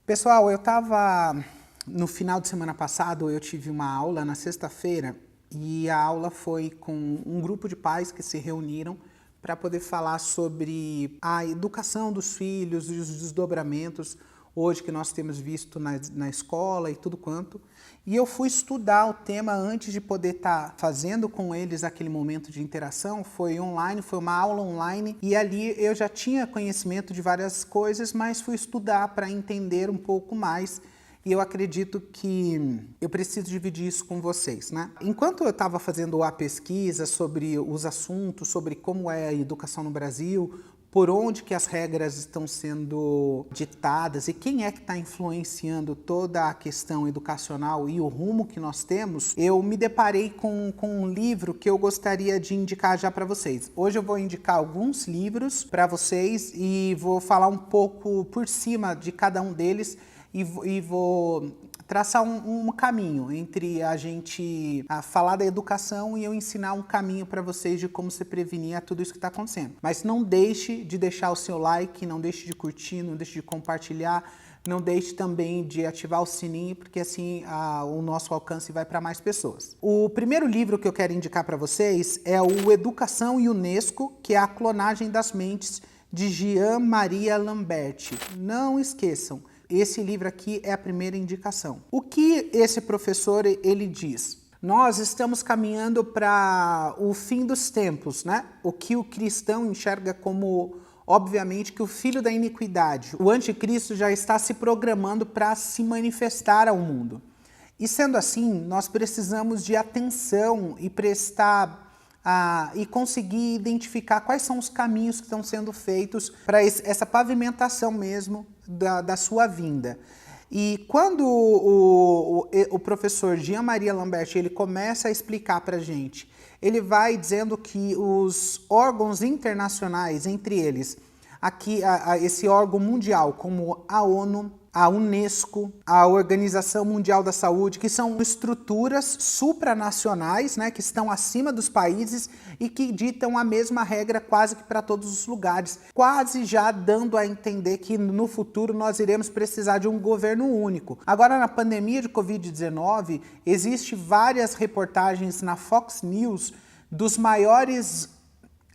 Pessoal, no final de semana passado, eu tive uma aula na sexta-feira e a aula foi com um grupo de pais que se reuniram para poder falar sobre a educação dos filhos e os desdobramentos hoje que nós temos visto na escola e tudo quanto. E eu fui estudar o tema antes de poder estar fazendo com eles aquele momento de interação. Foi online, foi uma aula online e ali eu já tinha conhecimento de várias coisas, mas fui estudar para entender um pouco mais. E eu acredito que eu preciso dividir isso com vocês, né? Enquanto eu estava fazendo a pesquisa sobre os assuntos, sobre como é a educação no Brasil, por onde que as regras estão sendo ditadas e quem é que está influenciando toda a questão educacional e o rumo que nós temos, eu me deparei com um livro que eu gostaria de indicar já para vocês. Hoje eu vou indicar alguns livros para vocês e vou falar um pouco por cima de cada um deles e vou traçar um caminho entre a gente falar da educação e eu ensinar um caminho para vocês de como se prevenir a tudo isso que está acontecendo. Mas não deixe de deixar o seu like, não deixe de curtir, não deixe de compartilhar, não deixe também de ativar o sininho, porque assim o nosso alcance vai para mais pessoas. O primeiro livro que eu quero indicar para vocês é o Educação e Unesco, que é a clonagem das mentes, de Jean-Marie Lambert. Não esqueçam. Esse livro aqui é a primeira indicação. O que esse professor ele diz? Nós estamos caminhando para o fim dos tempos, né? O que o cristão enxerga como, obviamente, que o filho da iniquidade, o anticristo já está se programando para se manifestar ao mundo. E sendo assim, nós precisamos de atenção e prestar e conseguir identificar quais são os caminhos que estão sendo feitos para essa pavimentação mesmo da sua vinda. E quando o professor Jean-Marie Lambert ele começa a explicar para a gente, ele vai dizendo que os órgãos internacionais, entre eles, aqui esse órgão mundial, como a ONU, a Unesco, a Organização Mundial da Saúde, que são estruturas supranacionais, né, que estão acima dos países e que ditam a mesma regra quase que para todos os lugares, quase já dando a entender que no futuro nós iremos precisar de um governo único. Agora, na pandemia de Covid-19, existem várias reportagens na Fox News dos maiores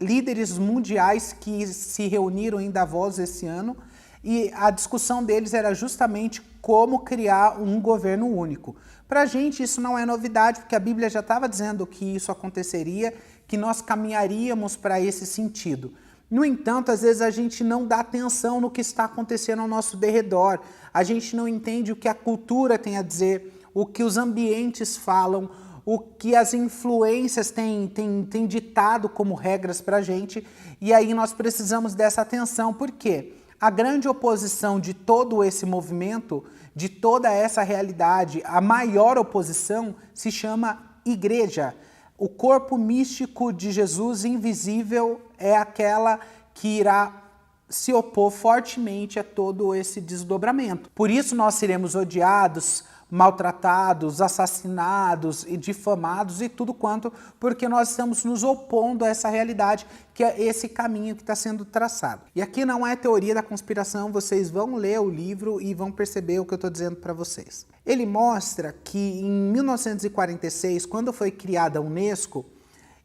líderes mundiais que se reuniram em Davos esse ano, e a discussão deles era justamente como criar um governo único. Para a gente isso não é novidade, porque a Bíblia já estava dizendo que isso aconteceria, que nós caminharíamos para esse sentido. No entanto, às vezes a gente não dá atenção no que está acontecendo ao nosso derredor, a gente não entende o que a cultura tem a dizer, o que os ambientes falam, o que as influências têm ditado como regras para a gente, e aí nós precisamos dessa atenção. Por quê? A grande oposição de todo esse movimento, de toda essa realidade, a maior oposição se chama igreja. O corpo místico de Jesus invisível é aquela que irá se opor fortemente a todo esse desdobramento. Por isso nós seremos odiados, maltratados, assassinados e difamados e tudo quanto, porque nós estamos nos opondo a essa realidade, que é esse caminho que está sendo traçado. E aqui não é teoria da conspiração, vocês vão ler o livro e vão perceber o que eu estou dizendo para vocês. Ele mostra que em 1946, quando foi criada a Unesco,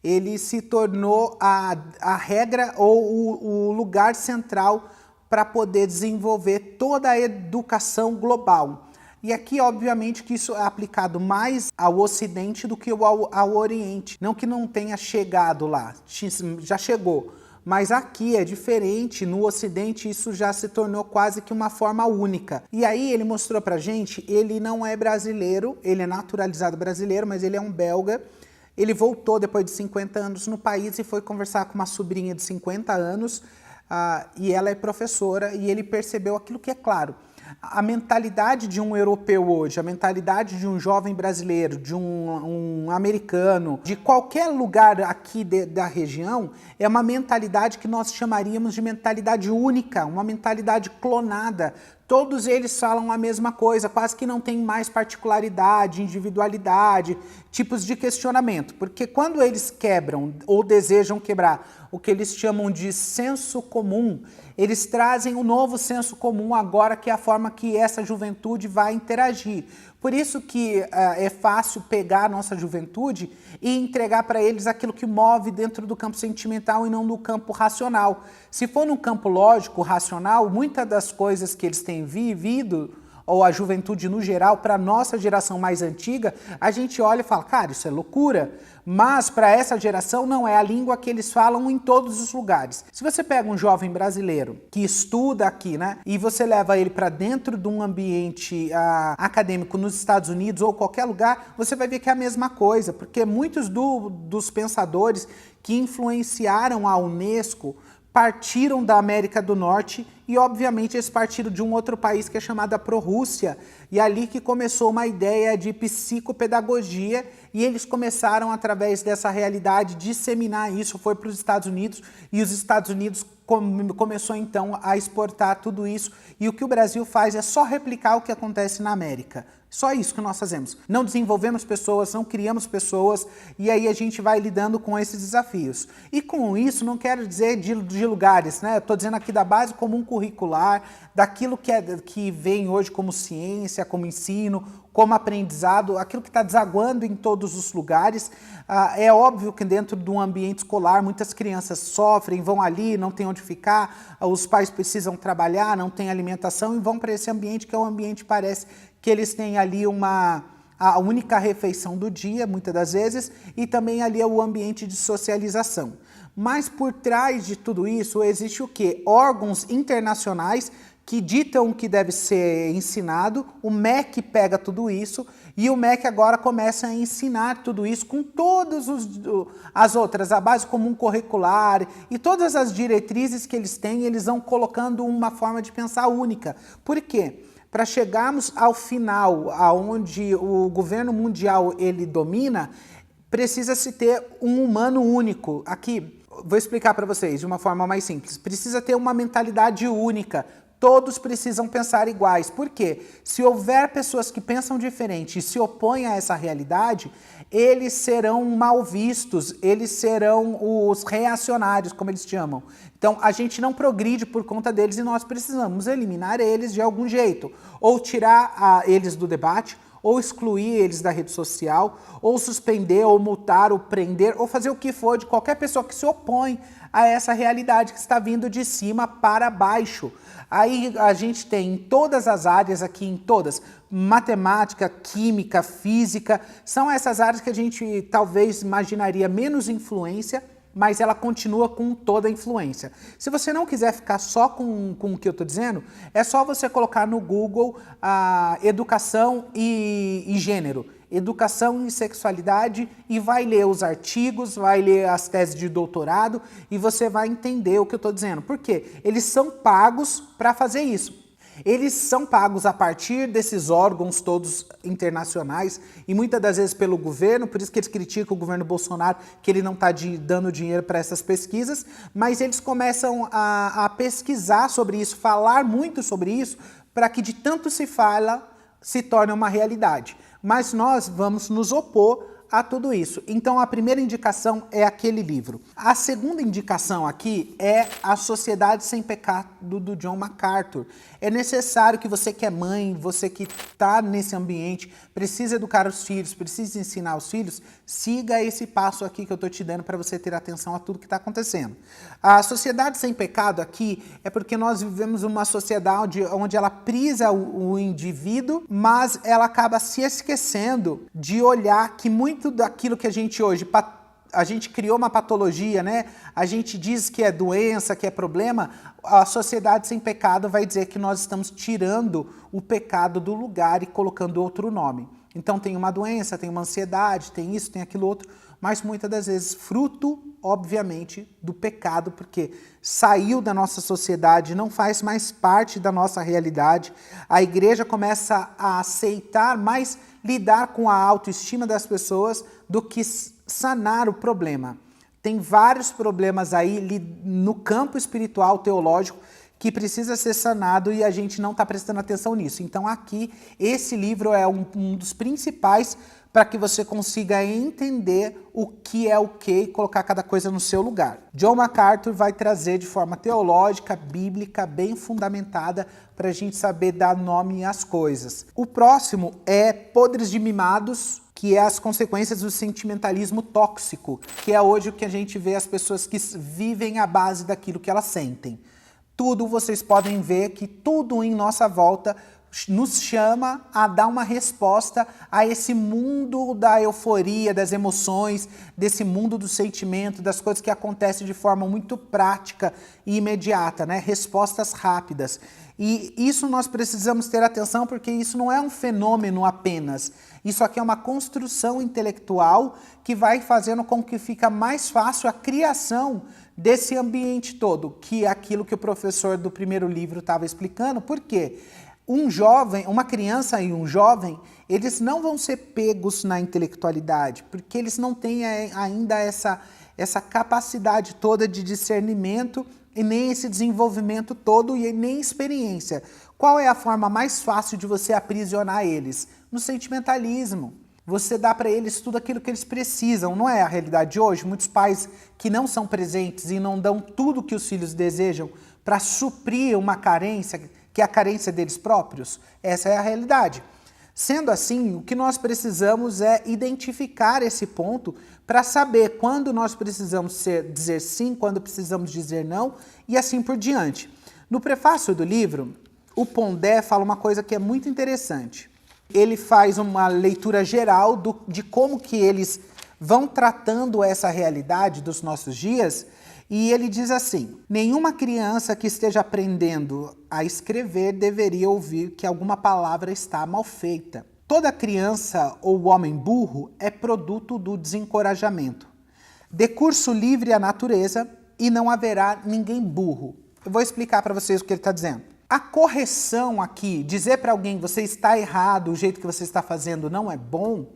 ele se tornou a regra ou o lugar central para poder desenvolver toda a educação global. E aqui, obviamente, que isso é aplicado mais ao Ocidente do que ao Oriente. Não que não tenha chegado lá, já chegou. Mas aqui é diferente, no Ocidente isso já se tornou quase que uma forma única. E aí ele mostrou pra gente, ele não é brasileiro, ele é naturalizado brasileiro, mas ele é um belga. Ele voltou depois de 50 anos no país e foi conversar com uma sobrinha de 50 anos, e ela é professora, e ele percebeu aquilo que é claro. A mentalidade de um europeu hoje, a mentalidade de um jovem brasileiro, de um americano, de qualquer lugar aqui da região, é uma mentalidade que nós chamaríamos de mentalidade única, uma mentalidade clonada. Todos eles falam a mesma coisa, quase que não tem mais particularidade, individualidade, tipos de questionamento. Porque quando eles quebram ou desejam quebrar o que eles chamam de senso comum, Eles trazem um novo senso comum agora, que é a forma que essa juventude vai interagir. Por isso que é fácil pegar a nossa juventude e entregar para eles aquilo que move dentro do campo sentimental e não no campo racional. Se for no campo lógico, racional, muitas das coisas que eles têm vivido, ou a juventude no geral, para a nossa geração mais antiga, a gente olha e fala, cara, isso é loucura. Mas para essa geração não é a língua que eles falam em todos os lugares. Se você pega um jovem brasileiro que estuda aqui, né, e você leva ele para dentro de um ambiente acadêmico nos Estados Unidos ou qualquer lugar, você vai ver que é a mesma coisa, porque muitos dos pensadores que influenciaram a UNESCO partiram da América do Norte e, obviamente, eles partiram de um outro país que é chamado Pró-Rússia, e ali que começou uma ideia de psicopedagogia, e eles começaram, através dessa realidade, disseminar isso, foi para os Estados Unidos, e os Estados Unidos começou, então, a exportar tudo isso, e o que o Brasil faz é só replicar o que acontece na América. Só isso que nós fazemos. Não desenvolvemos pessoas, não criamos pessoas, e aí a gente vai lidando com esses desafios. E com isso, não quero dizer de lugares, né? Estou dizendo aqui da base comum curricular, daquilo que vem hoje como ciência, como ensino, como aprendizado, aquilo que está desaguando em todos os lugares. É óbvio que dentro de um ambiente escolar, muitas crianças sofrem, vão ali, não tem onde ficar, os pais precisam trabalhar, não tem alimentação, e vão para esse ambiente que é um ambiente, parece que eles têm ali a única refeição do dia, muitas das vezes, e também ali é o ambiente de socialização. Mas por trás de tudo isso existe o quê? Órgãos internacionais que ditam o que deve ser ensinado, o MEC pega tudo isso, e o MEC agora começa a ensinar tudo isso com todas as outras, a base comum curricular e todas as diretrizes que eles têm, eles vão colocando uma forma de pensar única. Por quê? Para chegarmos ao final, aonde o governo mundial ele domina, precisa-se ter um humano único. Aqui, vou explicar para vocês de uma forma mais simples. Precisa ter uma mentalidade única. Todos precisam pensar iguais. Por quê? Se houver pessoas que pensam diferente e se opõem a essa realidade, eles serão mal vistos, eles serão os reacionários, como eles chamam. Então, a gente não progride por conta deles e nós precisamos eliminar eles de algum jeito. Ou tirar eles do debate, ou excluir eles da rede social, ou suspender, ou multar, ou prender, ou fazer o que for de qualquer pessoa que se opõe a essa realidade que está vindo de cima para baixo. Aí a gente tem em todas as áreas aqui, em todas, matemática, química, física, são essas áreas que a gente talvez imaginaria menos influência, mas ela continua com toda a influência. Se você não quiser ficar só com o que eu estou dizendo, é só você colocar no Google educação e gênero, educação e sexualidade, e vai ler os artigos, vai ler as teses de doutorado, e você vai entender o que eu estou dizendo. Por quê? Eles são pagos para fazer isso. Eles são pagos a partir desses órgãos todos internacionais e muitas das vezes pelo governo, por isso que eles criticam o governo Bolsonaro, que ele não está dando dinheiro para essas pesquisas, mas eles começam a pesquisar sobre isso, falar muito sobre isso, para que de tanto se fala, se torne uma realidade. Mas nós vamos nos opor a tudo isso. Então a primeira indicação é aquele livro. A segunda indicação aqui é A Sociedade Sem Pecado, do John MacArthur. É necessário que você que é mãe, você que está nesse ambiente, precisa educar os filhos, precisa ensinar os filhos, siga esse passo aqui que eu estou te dando para você ter atenção a tudo que está acontecendo. A Sociedade Sem Pecado aqui é porque nós vivemos uma sociedade onde ela prisa o indivíduo, mas ela acaba se esquecendo de olhar que muito daquilo que a gente hoje, a gente criou uma patologia, né? A gente diz que é doença, que é problema. A Sociedade Sem Pecado vai dizer que nós estamos tirando o pecado do lugar e colocando outro nome. Então tem uma doença, tem uma ansiedade, tem isso, tem aquilo outro, mas muitas das vezes fruto, obviamente, do pecado, porque saiu da nossa sociedade, não faz mais parte da nossa realidade. A igreja começa a aceitar mais lidar com a autoestima das pessoas do que sanar o problema. Tem vários problemas aí no campo espiritual, teológico, que precisa ser sanado e a gente não está prestando atenção nisso. Então aqui, esse livro é um dos principais para que você consiga entender o que é o que e colocar cada coisa no seu lugar. John MacArthur vai trazer de forma teológica, bíblica, bem fundamentada, para a gente saber dar nome às coisas. O próximo é Podres de Mimados, que é as consequências do sentimentalismo tóxico, que é hoje o que a gente vê as pessoas que vivem à base daquilo que elas sentem. Tudo, vocês podem ver que tudo em nossa volta nos chama a dar uma resposta a esse mundo da euforia, das emoções, desse mundo do sentimento, das coisas que acontecem de forma muito prática e imediata, né? Respostas rápidas. E isso nós precisamos ter atenção, porque isso não é um fenômeno apenas. Isso aqui é uma construção intelectual que vai fazendo com que fica mais fácil a criação desse ambiente todo, que é aquilo que o professor do primeiro livro estava explicando. Por quê? Um jovem, uma criança e um jovem, eles não vão ser pegos na intelectualidade, porque eles não têm ainda essa capacidade toda de discernimento e nem esse desenvolvimento todo e nem experiência. Qual é a forma mais fácil de você aprisionar eles? No sentimentalismo. Você dá para eles tudo aquilo que eles precisam, não é a realidade de hoje? Muitos pais que não são presentes e não dão tudo que os filhos desejam para suprir uma carência, que é a carência deles próprios. Essa é a realidade. Sendo assim, o que nós precisamos é identificar esse ponto para saber quando nós precisamos dizer sim, quando precisamos dizer não e assim por diante. No prefácio do livro, o Pondé fala uma coisa que é muito interessante. Ele faz uma leitura geral de como que eles vão tratando essa realidade dos nossos dias. E ele diz assim: nenhuma criança que esteja aprendendo a escrever deveria ouvir que alguma palavra está mal feita. Toda criança ou homem burro é produto do desencorajamento. Dê curso livre à natureza e não haverá ninguém burro. Eu vou explicar para vocês o que ele está dizendo. A correção aqui, dizer para alguém você está errado, o jeito que você está fazendo não é bom,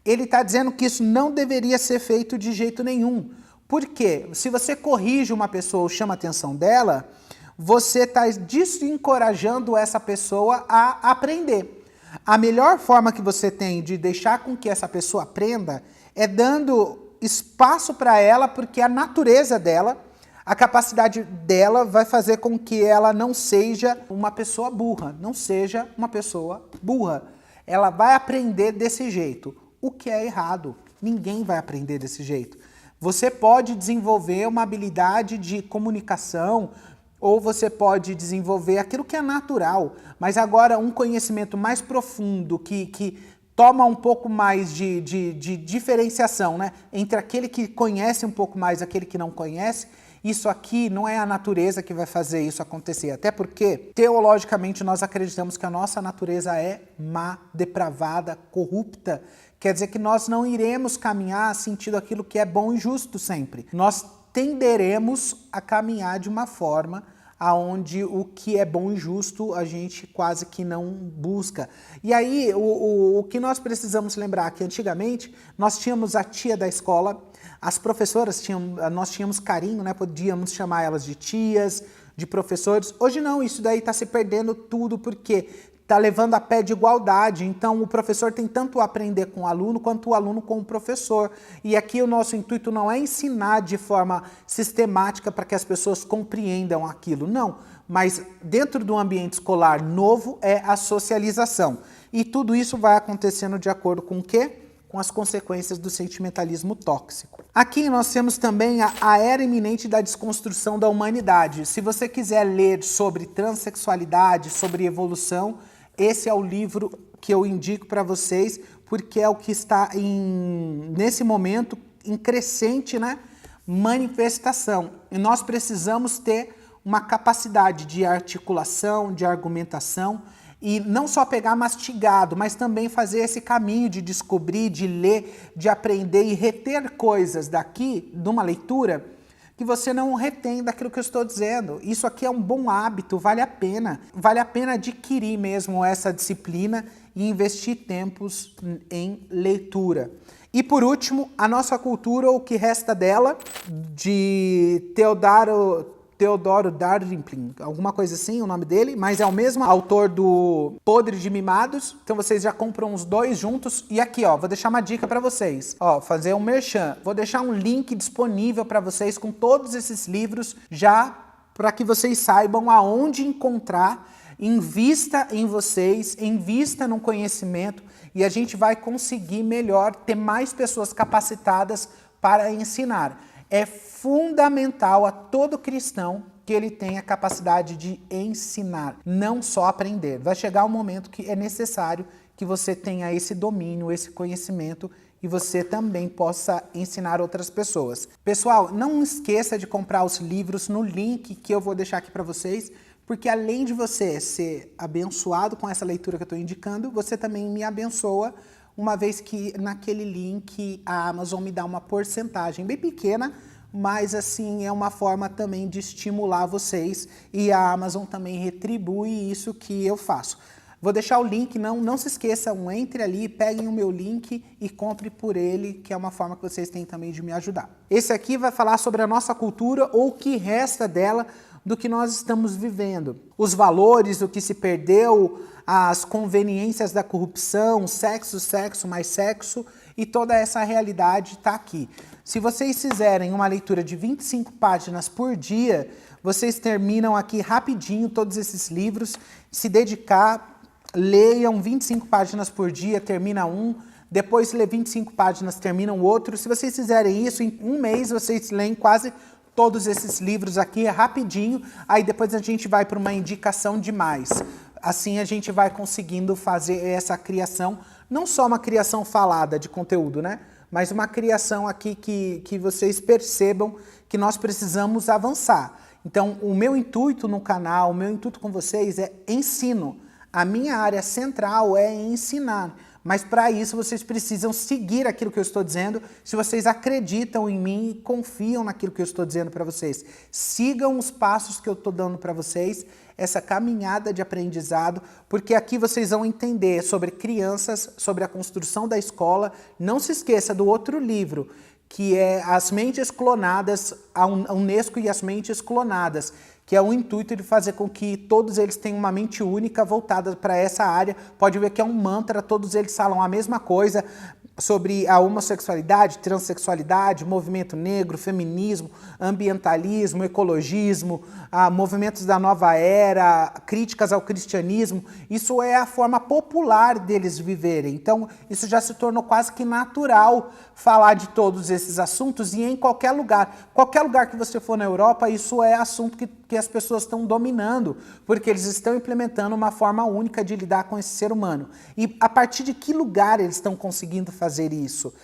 ele está dizendo que isso não deveria ser feito de jeito nenhum. Porque se você corrige uma pessoa ou chama a atenção dela, você está desencorajando essa pessoa a aprender. A melhor forma que você tem de deixar com que essa pessoa aprenda é dando espaço para ela, porque a natureza dela, a capacidade dela vai fazer com que ela não seja uma pessoa burra, não seja uma pessoa burra. Ela vai aprender desse jeito, o que é errado. Ninguém vai aprender desse jeito. Você pode desenvolver uma habilidade de comunicação ou você pode desenvolver aquilo que é natural, mas agora um conhecimento mais profundo que toma um pouco mais de diferenciação, né, entre aquele que conhece um pouco mais e aquele que não conhece. Isso aqui não é a natureza que vai fazer isso acontecer, até porque, teologicamente, nós acreditamos que a nossa natureza é má, depravada, corrupta. Quer dizer que nós não iremos caminhar sentindo aquilo que é bom e justo sempre. Nós tenderemos a caminhar de uma forma aonde o que é bom e justo a gente quase que não busca. E aí, o que nós precisamos lembrar é que antigamente nós tínhamos a tia da escola, as professoras, nós tínhamos carinho, né? Podíamos chamar elas de tias, de professores. Hoje não, isso daí está se perdendo tudo, porque está levando a pé de igualdade. Então o professor tem tanto a aprender com o aluno, quanto o aluno com o professor. E aqui o nosso intuito não é ensinar de forma sistemática para que as pessoas compreendam aquilo, não. Mas dentro do ambiente escolar novo é a socialização. E tudo isso vai acontecendo de acordo com o quê? Com as consequências do sentimentalismo tóxico. Aqui nós temos também a era iminente da desconstrução da humanidade. Se você quiser ler sobre transexualidade, sobre evolução, esse é o livro que eu indico para vocês, porque é o que está nesse momento em crescente, né, manifestação. E nós precisamos ter uma capacidade de articulação, de argumentação, e não só pegar mastigado, mas também fazer esse caminho de descobrir, de ler, de aprender e reter coisas daqui, de uma leitura, que você não retém daquilo que eu estou dizendo. Isso aqui é um bom hábito, vale a pena. Vale a pena adquirir mesmo essa disciplina e investir tempos em leitura. E por último, a nossa cultura, o que resta dela, de Theodore Darjeeling, alguma coisa assim, o nome dele, mas é o mesmo autor do Podre de Mimados. Então vocês já compram os dois juntos. E aqui, ó, vou deixar uma dica para vocês. Ó, fazer um merchan. Vou deixar um link disponível para vocês com todos esses livros já para que vocês saibam aonde encontrar. Invista em vocês, invista no conhecimento e a gente vai conseguir melhor ter mais pessoas capacitadas para ensinar. É fundamental a todo cristão que ele tenha a capacidade de ensinar, não só aprender. Vai chegar um momento que é necessário que você tenha esse domínio, esse conhecimento e você também possa ensinar outras pessoas. Pessoal, não esqueça de comprar os livros no link que eu vou deixar aqui para vocês, porque além de você ser abençoado com essa leitura que eu estou indicando, você também me abençoa, uma vez que naquele link a Amazon me dá uma porcentagem bem pequena, mas assim é uma forma também de estimular vocês e a Amazon também retribui isso que eu faço. Vou deixar o link, não se esqueçam, entre ali, peguem o meu link e compre por ele, que é uma forma que vocês têm também de me ajudar. Esse aqui vai falar sobre a nossa cultura ou o que resta dela do que nós estamos vivendo. Os valores, o que se perdeu, as conveniências da corrupção, sexo, sexo, mais sexo e toda essa realidade está aqui. Se vocês fizerem uma leitura de 25 páginas por dia, vocês terminam aqui rapidinho todos esses livros, se dedicar, leiam 25 páginas por dia, termina um, depois lê 25 páginas, termina o outro. Se vocês fizerem isso, em um mês vocês leem quase todos esses livros aqui, é rapidinho, aí depois a gente vai para uma indicação de mais. Assim a gente vai conseguindo fazer essa criação, não só uma criação falada de conteúdo, né? Mas uma criação aqui que vocês percebam que nós precisamos avançar. Então, o meu intuito no canal, o meu intuito com vocês é ensino. A minha área central é ensinar. Mas para isso vocês precisam seguir aquilo que eu estou dizendo. Se vocês acreditam em mim e confiam naquilo que eu estou dizendo para vocês, sigam os passos que eu estou dando para vocês, essa caminhada de aprendizado, porque aqui vocês vão entender sobre crianças, sobre a construção da escola. Não se esqueça do outro livro, que é As Mentes Clonadas, a Unesco e as Mentes Clonadas, que é o intuito de fazer com que todos eles tenham uma mente única voltada para essa área. Pode ver que é um mantra, todos eles falam a mesma coisa sobre a homossexualidade, transexualidade, movimento negro, feminismo, ambientalismo, ecologismo, movimentos da nova era, críticas ao cristianismo. Isso é a forma popular deles viverem. Então, isso já se tornou quase que natural falar de todos esses assuntos e em qualquer lugar. Qualquer lugar que você for na Europa, isso é assunto que as pessoas estão dominando, porque eles estão implementando uma forma única de lidar com esse ser humano. E a partir de que lugar eles estão conseguindo fazer isso?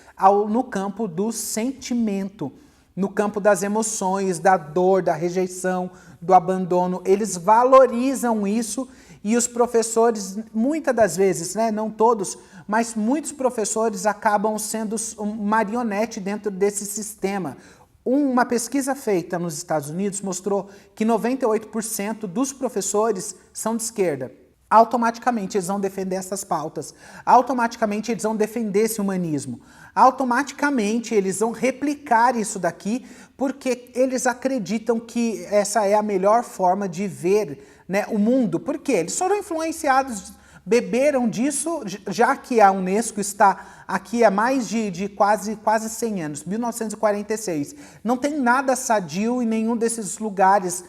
No campo do sentimento, no campo das emoções, da dor, da rejeição, do abandono. Eles valorizam isso e os professores, muitas das vezes, né, não todos, mas muitos professores acabam sendo marionete dentro desse sistema. Uma pesquisa feita nos Estados Unidos mostrou que 98% dos professores são de esquerda. Automaticamente eles vão defender essas pautas, automaticamente eles vão defender esse humanismo, automaticamente eles vão replicar isso daqui, porque eles acreditam que essa é a melhor forma de ver, né, o mundo. Por quê? Eles foram influenciados, beberam disso, já que a Unesco está aqui há mais de quase 100 anos, 1946. Não tem nada sadio em nenhum desses lugares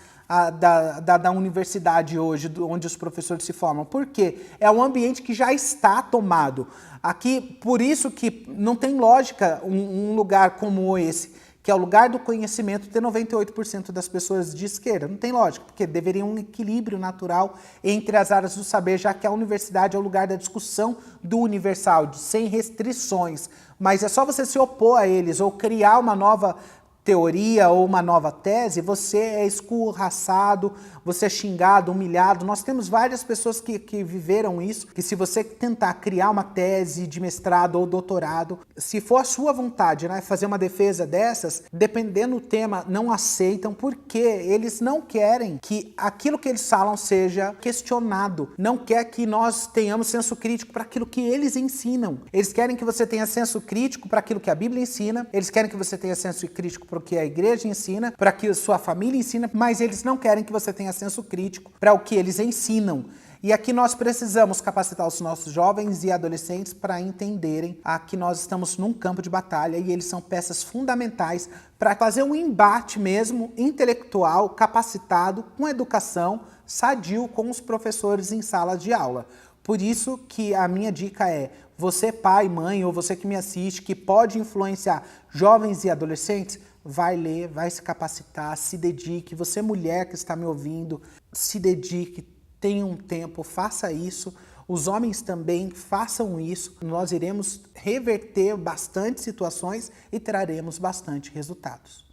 da universidade hoje, onde os professores se formam. Por quê? É um ambiente que já está tomado. Aqui, por isso que não tem lógica um lugar como esse, que é o lugar do conhecimento, ter 98% das pessoas de esquerda. Não tem lógica, porque deveria um equilíbrio natural entre as áreas do saber, já que a universidade é o lugar da discussão do universal, sem restrições. Mas é só você se opor a eles ou criar uma nova teoria ou uma nova tese, você é escorraçado, você é xingado, humilhado. Nós temos várias pessoas que viveram isso, que se você tentar criar uma tese de mestrado ou doutorado, se for a sua vontade, né, fazer uma defesa dessas, dependendo do tema, não aceitam, porque eles não querem que aquilo que eles falam seja questionado, não quer que nós tenhamos senso crítico para aquilo que eles ensinam. Eles querem que você tenha senso crítico para aquilo que a Bíblia ensina, eles querem que você tenha senso crítico para para o que a igreja ensina, para que a sua família ensina, mas eles não querem que você tenha senso crítico para o que eles ensinam. E aqui nós precisamos capacitar os nossos jovens e adolescentes para entenderem que nós estamos num campo de batalha e eles são peças fundamentais para fazer um embate mesmo intelectual, capacitado, com educação, sadio com os professores em sala de aula. Por isso que a minha dica é, você pai, mãe, ou você que me assiste, que pode influenciar jovens e adolescentes, vai ler, vai se capacitar, se dedique. Você mulher que está me ouvindo, se dedique, tenha um tempo, faça isso. Os homens também façam isso. Nós iremos reverter bastante situações e traremos bastante resultados.